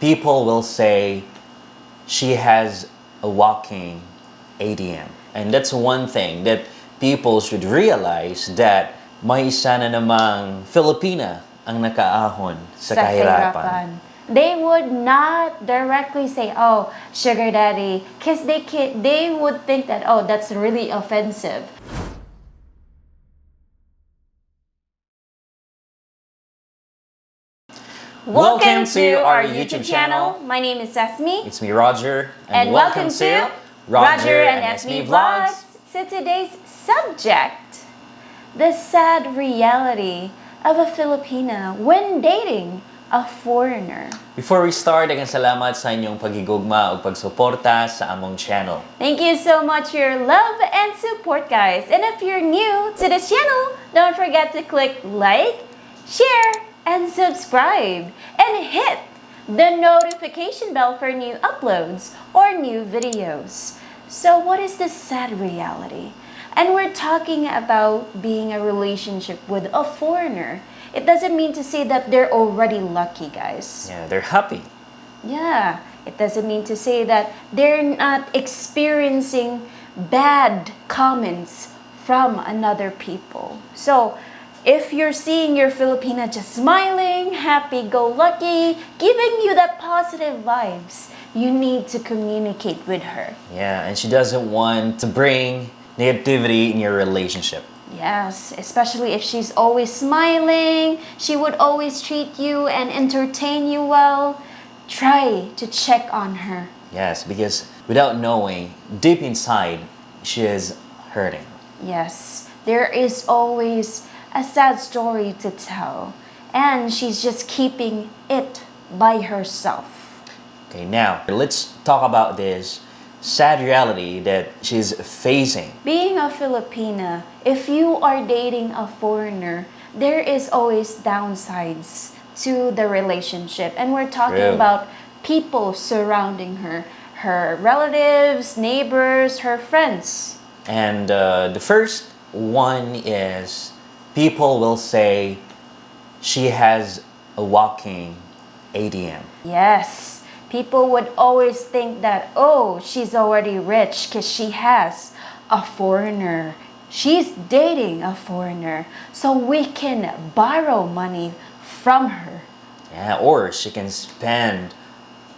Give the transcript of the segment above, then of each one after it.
people will say she has a walking ATM. And that's one thing that people should realize, that may isa na namang Filipina ang nakaahon sa kahirapan. They would not directly say, oh, sugar daddy, because they would think that, oh, that's really offensive. Welcome to our YouTube channel. My name is Ismi. It's me, Roger. And welcome to Roger&Ismi Vlogs. So today's subject, the sad reality of a Filipina when dating a foreigner. Before we start, daghang salamat sa inyong paghigugma o pagsuporta sa among channel. Thank you so much for your love and support, guys. And if you're new to this channel, don't forget to click like, share, and subscribe. And hit the notification bell for new uploads or new videos. So what is the sad reality? And we're talking about being a relationship with a foreigner. It doesn't mean to say that they're already lucky, guys. Yeah, they're happy. Yeah, it doesn't mean to say that they're not experiencing bad comments from another people. So, if you're seeing your Filipina just smiling, happy-go-lucky, giving you that positive vibes, you need to communicate with her. Yeah, and she doesn't want to bring negativity in your relationship. Yes, especially if she's always smiling, she would always treat you and entertain you well. Try to check on her. Yes, because without knowing, deep inside, she is hurting. Yes, there is always a sad story to tell, and she's just keeping it by herself. Okay, now let's talk about this sad reality that she's facing. Being a Filipina, if you are dating a foreigner, there is always downsides to the relationship. And we're talking True. about people surrounding her, her relatives, neighbors, her friends. And the first one is, people will say she has a walking ATM. Yes. People would always think that, oh, she's already rich because she has a foreigner. She's dating a foreigner. So we can borrow money from her. Yeah, or she can spend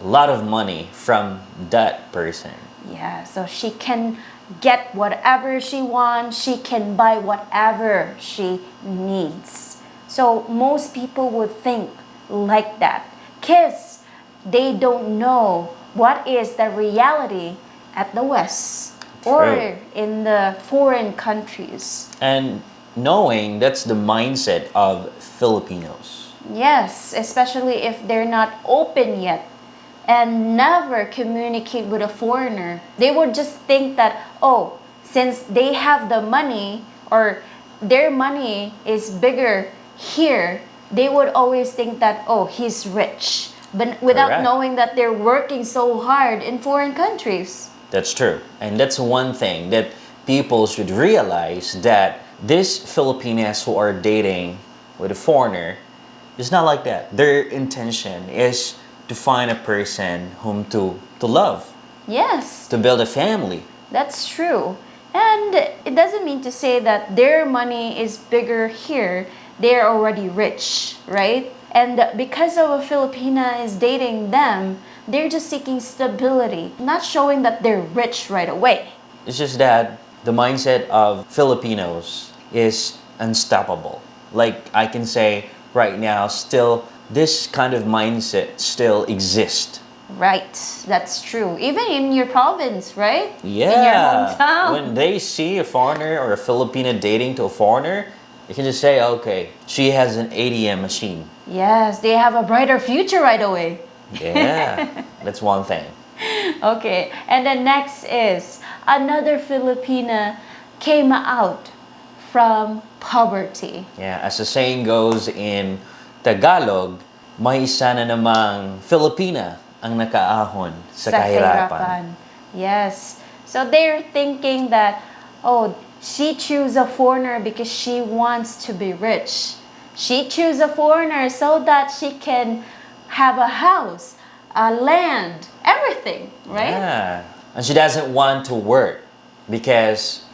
a lot of money from that person. Yeah, so she can get whatever she wants. She can buy whatever she needs. So most people would think like that, because they don't know what is the reality at the West or in the foreign countries. And knowing that's the mindset of Filipinos. Yes, especially if they're not open yet and never communicate with a foreigner. They would just think that, oh, since they have the money or their money is bigger here, they would always think that, oh, he's rich. But without Correct. knowing that they're working so hard in foreign countries. That's true. And that's one thing that people should realize, that these Filipinas who are dating with a foreigner is not like that. Their intention is to find a person whom to love, Yes, to build a family. that's true. And it doesn't mean to say that their money is bigger here. They're already rich, right? And because of a Filipina is dating them, they're just seeking stability, not showing that they're rich right away. It's just that the mindset of Filipinos is unstoppable. Like I can say right now, still, this kind of mindset still exists. Right, that's true. Even in your province, right? Yeah. In your hometown. When they see a foreigner or a Filipina dating to a foreigner, they can just say, okay, she has an ATM machine. Yes, they have a brighter future right away. Yeah, that's one thing. Okay, and the next is another Filipina came out from poverty. Yeah, as the saying goes in Tagalog, may isa na namang Filipina ang nakaahon sa kahirapan. Yes. So they're thinking that, oh, she chose a foreigner because she wants to be rich. She chose a foreigner so that she can have a house, land, everything, right? Yeah. And she doesn't want to work because,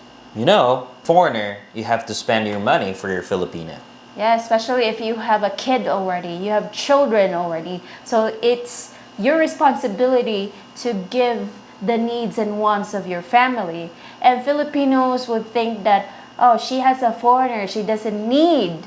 foreigner, you have to spend your money for your Filipina. Yeah, especially if you have a kid already, you have children already. So it's your responsibility to give the needs and wants of your family. And Filipinos would think that, oh, she has a foreigner, she doesn't need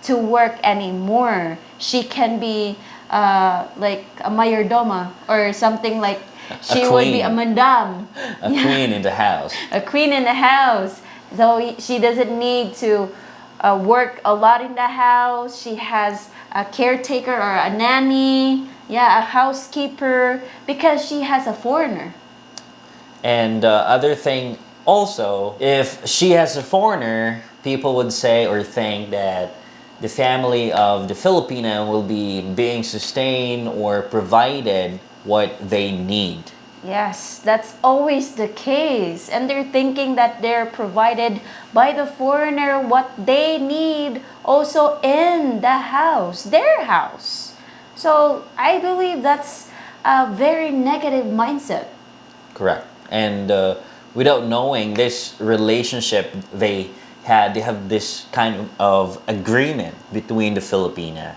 to work anymore. She can be like a mayordoma or something like she would be a queen. madam. A queen in the house. A queen in the house. So she doesn't need to work a lot in the house. She has a caretaker or a nanny, yeah, a housekeeper, because she has a foreigner. And other thing also, if she has a foreigner, people would say or think that the family of the Filipina will be being sustained or provided what they need. Yes, that's always the case. And they're thinking that they're provided by the foreigner what they need also in the house, their house. So I believe that's a very negative mindset. Correct. And without knowing this relationship they have this kind of agreement between the Filipina.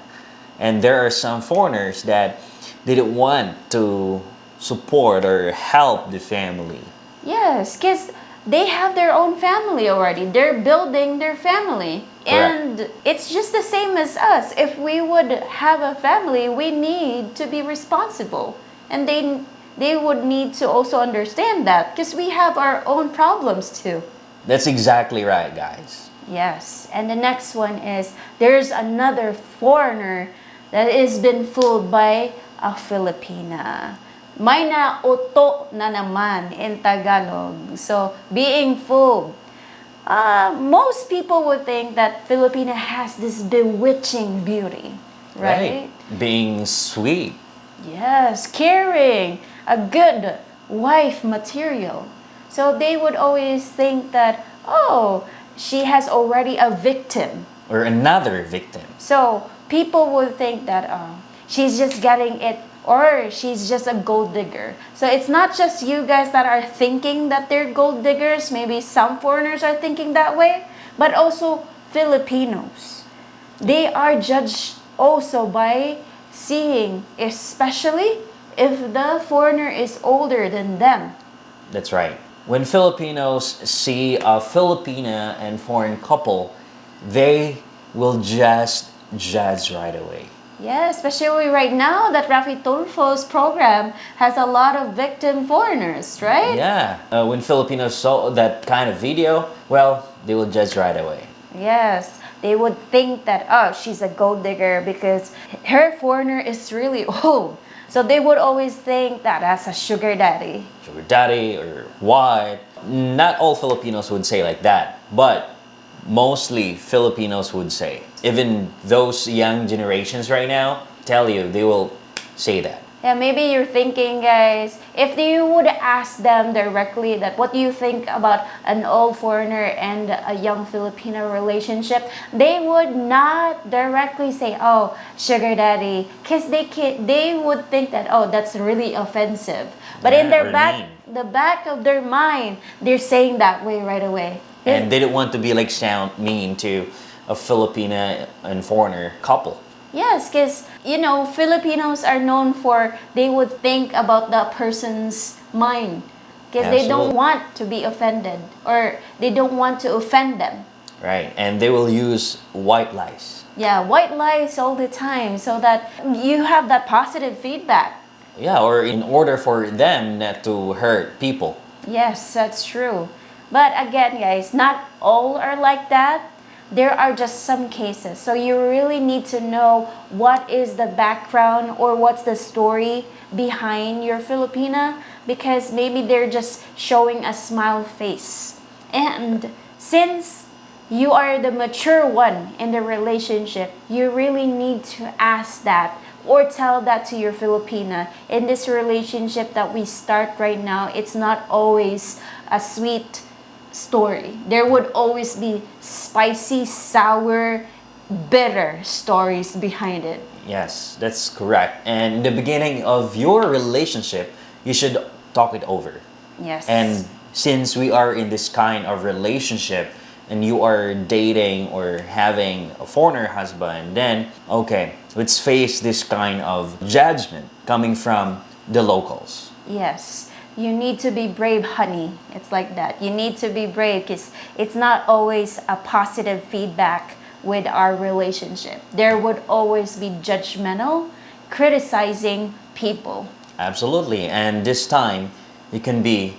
And there are some foreigners that didn't want to support or help the family. Yes, because they have their own family already. They're building their family. And it's just the same as us. If we would have a family, we need to be responsible. And they would need to also understand that because we have our own problems too. That's exactly right, guys. Yes. And the next one is there's another foreigner that has been fooled by a Filipina. May nauto na naman in Tagalog. So, being fooled. Most people would think that Filipina has this bewitching beauty, right? Being sweet. Yes, caring, a good wife material. So they would always think that, oh, she has already a victim. Or another victim. So people would think that she's just getting it or she's just a gold digger. So it's not just you guys that are thinking that they're gold diggers. Maybe some foreigners are thinking that way, but also Filipinos. They are judged also by seeing, especially if the foreigner is older than them. That's right. When Filipinos see a Filipina and foreign couple, they will just judge right away. Yeah, especially right now that Rafi Tulfo's program has a lot of victim foreigners, right? Yeah. When Filipinos saw that kind of video, well, they will judge right away. Yes, they would think that, oh, she's a gold digger because her foreigner is really old. So they would always think that as a sugar daddy. Sugar daddy or what. Not all Filipinos would say like that, but mostly Filipinos would say. Even those young generations right now, tell you, they will say that. Yeah, maybe you're thinking, guys, if you would ask them directly that what do you think about an old foreigner and a young Filipino relationship, they would not directly say, oh, sugar daddy, because they would think that, oh, that's really offensive. But in their the back of their mind, they're saying that way right away. And they don't want to be like sound mean to a Filipina and foreigner couple. Yes, because, Filipinos are known for, they would think about the person's mind. Because they don't want to be offended or they don't want to offend them. Right, and they will use white lies. Yeah, white lies all the time so that you have that positive feedback. Yeah, or in order for them not to hurt people. Yes, that's true. But again, guys, not all are like that. There are just some cases. So you really need to know what is the background or what's the story behind your Filipina because maybe they're just showing a smile face. And since you are the mature one in the relationship, you really need to ask that or tell that to your Filipina. In this relationship that we start right now, it's not always a sweet story. There would always be spicy, sour, bitter stories behind it. Yes, that's correct. And in the beginning of your relationship, you should talk it over. Yes. And since we are in this kind of relationship and you are dating or having a foreigner husband, then okay, let's face this kind of judgment coming from the locals. Yes, you need to be brave, honey. It's like that. You need to be brave because it's not always a positive feedback with our relationship. There would always be judgmental, criticizing people. Absolutely. And this time, you can be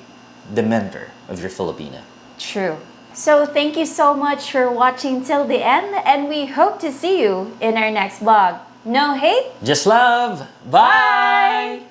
the mentor of your Filipina. True. So thank you so much for watching till the end, and we hope to see you in our next vlog. No hate? Just love. Bye.